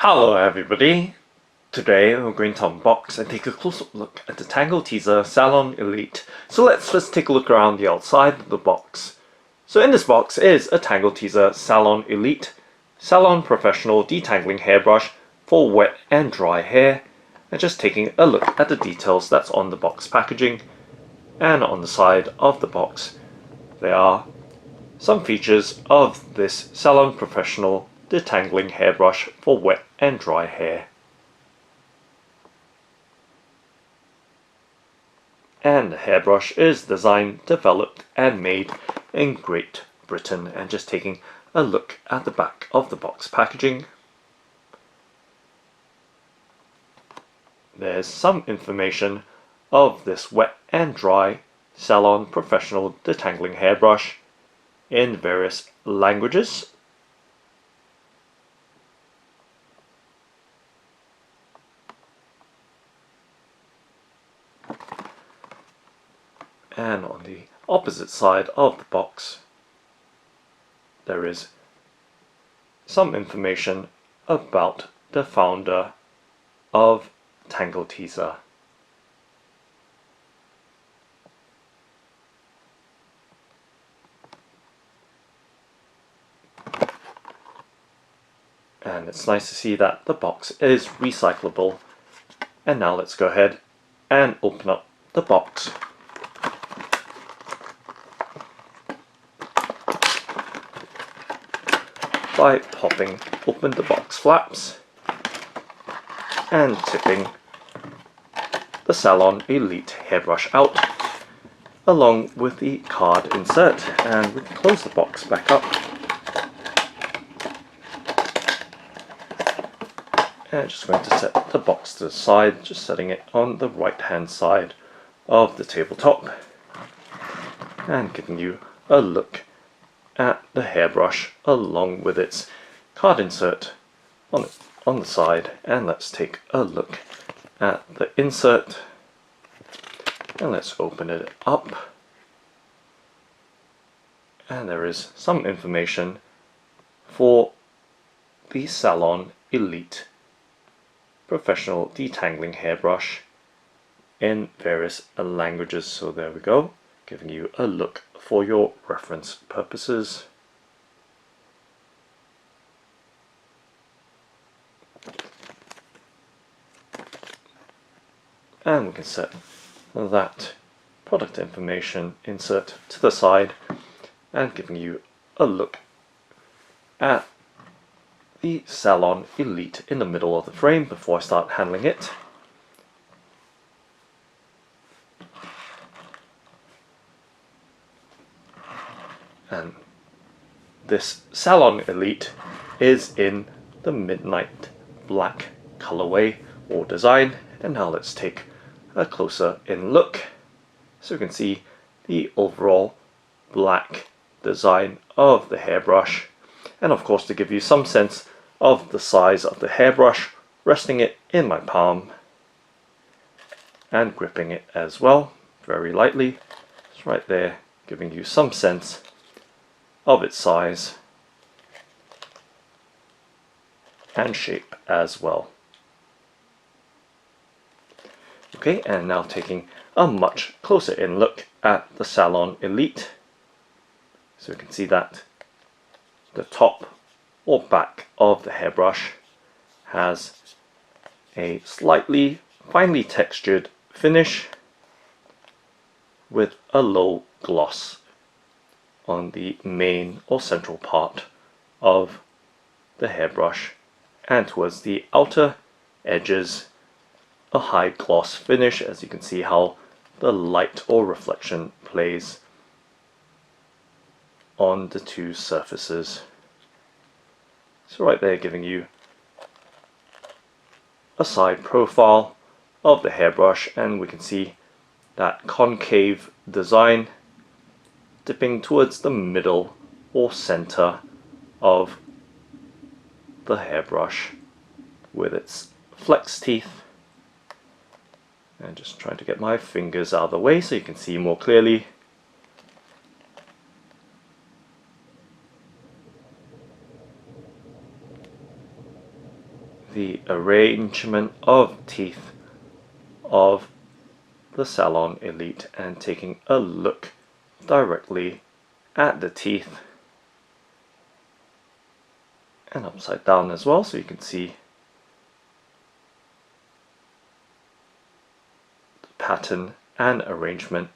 Hello everybody! Today we're going to unbox and take a close-up look at the Tangle Teezer Salon Elite. So let's first take a look around the outside of the box. So in this box is a Tangle Teezer Salon Elite Salon Professional Detangling Hairbrush for wet and dry hair. And just taking a look at the details that's on the box packaging. And on the side of the box there are some features of this Salon Professional Detangling Hairbrush for wet and dry hair. And the hairbrush is designed, developed and made in Great Britain. And just taking a look at the back of the box packaging, there's some information of this wet and dry Salon Professional Detangling Hairbrush in various languages. And on the opposite side of the box there is some information about the founder of Tangle Teezer. And it's nice to see that the box is recyclable. And now let's go ahead and open up the box. By popping open the box flaps and tipping the Salon Elite hairbrush out along with the card insert, and we can close the box back up. And just going to set the box to the side, just setting it on the right hand side of the tabletop and giving you a look at the hairbrush along with its card insert on the side. And let's take a look at the insert and let's open it up. And there is some information for the Salon Elite Professional Detangling Hairbrush in various languages. So there we go, giving you a look for your reference purposes. And we can set that product information insert to the side and giving you a look at the Salon Elite in the middle of the frame before I start handling it. And this Salon Elite is in the midnight black colorway or design. And now let's take a closer in look so you can see the overall black design of the hairbrush, and of course to give you some sense of the size of the hairbrush, resting it in my palm and gripping it as well very lightly. It's right there, giving you some sense of its size and shape as well. Okay, and now taking a much closer in look at the Salon Elite. So you can see that the top or back of the hairbrush has a slightly finely textured finish with a low gloss on the main or central part of the hairbrush, and towards the outer edges a high gloss finish, as you can see how the light or reflection plays on the two surfaces. So right there, giving you a side profile of the hairbrush, and we can see that concave design dipping towards the middle or center of the hairbrush with its flex teeth. And just trying to get my fingers out of the way so you can see more clearly. the arrangement of teeth of the Salon Elite and taking a look directly at the teeth and upside down as well, so you can see the pattern and arrangement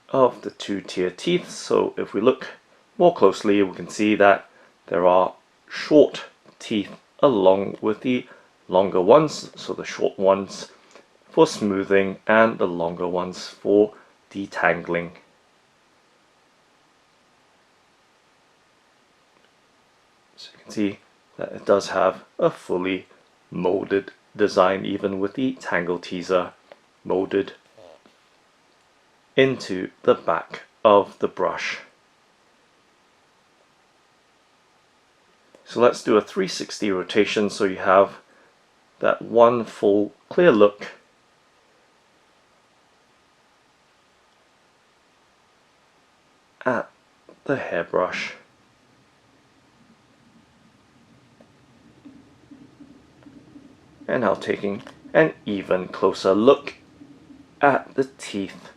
of the two-tier teeth. So if we look more closely, we can see that there are short teeth along with the longer ones, so the short ones for smoothing and the longer ones for detangling. So you can see that it does have a fully molded design, even with the Tangle Teezer molded into the back of the brush. So let's do a 360 rotation so you have that one full clear look at the hairbrush. And now taking an even closer look at the teeth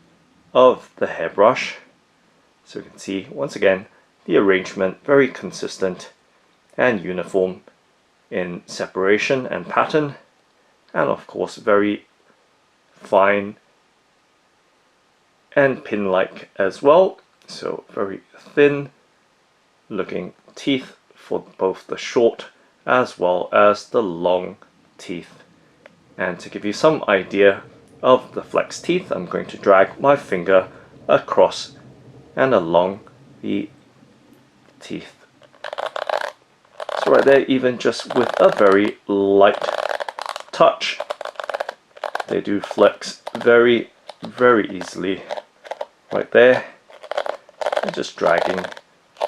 of the hairbrush. So you can see once again the arrangement very consistent and uniform in separation and pattern, and of course very fine and pin-like as well. So very thin looking teeth for both the short as well as the long teeth. And to give you some idea of the flex teeth, I'm going to drag my finger across and along the teeth. So right there, even just with a very light touch, they do flex very, very easily. Right there, and just dragging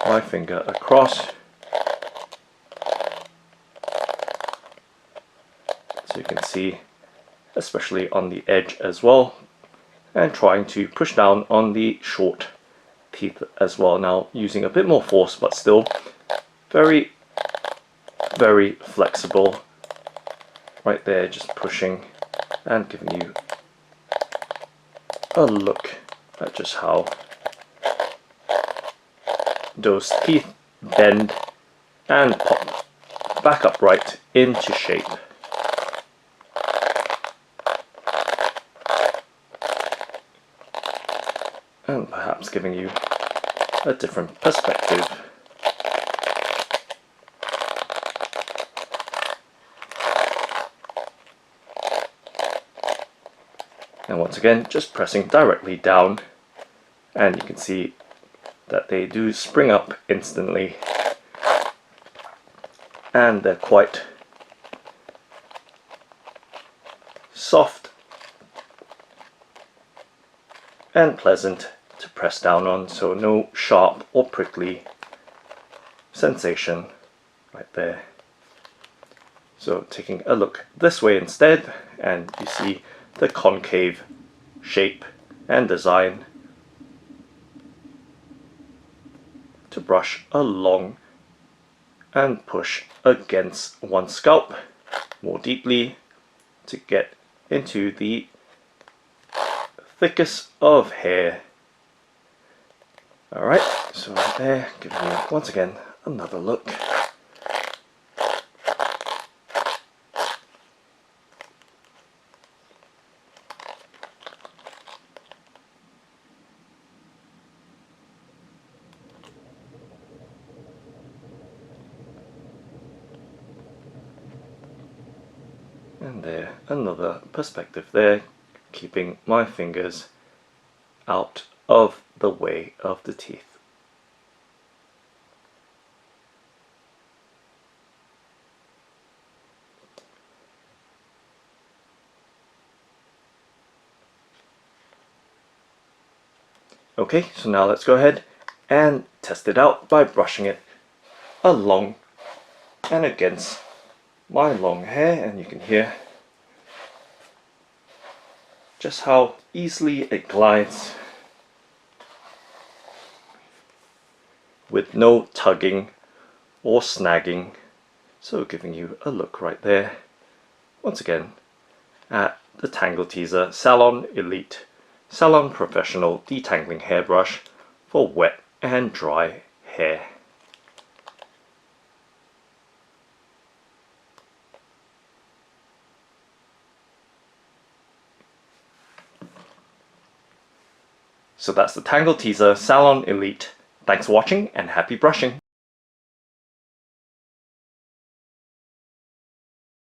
my finger across. So you can see, especially on the edge as well, and trying to push down on the short teeth as well. Now using a bit more force, but still very, very flexible. Right there, just pushing and giving you a look at just how those teeth bend and pop back upright into shape. And perhaps giving you a different perspective. And once again, just pressing directly down, and you can see that they do spring up instantly, and they're quite soft and pleasant to press down on, so no sharp or prickly sensation right there. So taking a look this way instead, and you see the concave shape and design to brush along and push against one scalp more deeply to get into the thickest of hair. Alright, so right there, giving you once again another look. And there, another perspective there, keeping my fingers out of the way of the teeth. Okay, so now let's go ahead and test it out by brushing it along and against my long hair, and you can hear just how easily it glides with no tugging or snagging So giving you a look right there, once again, at the Tangle Teezer Salon Elite Salon Professional Detangling Hairbrush for wet and dry hair. So that's the Tangle Teezer Salon Elite. Thanks for watching and happy brushing!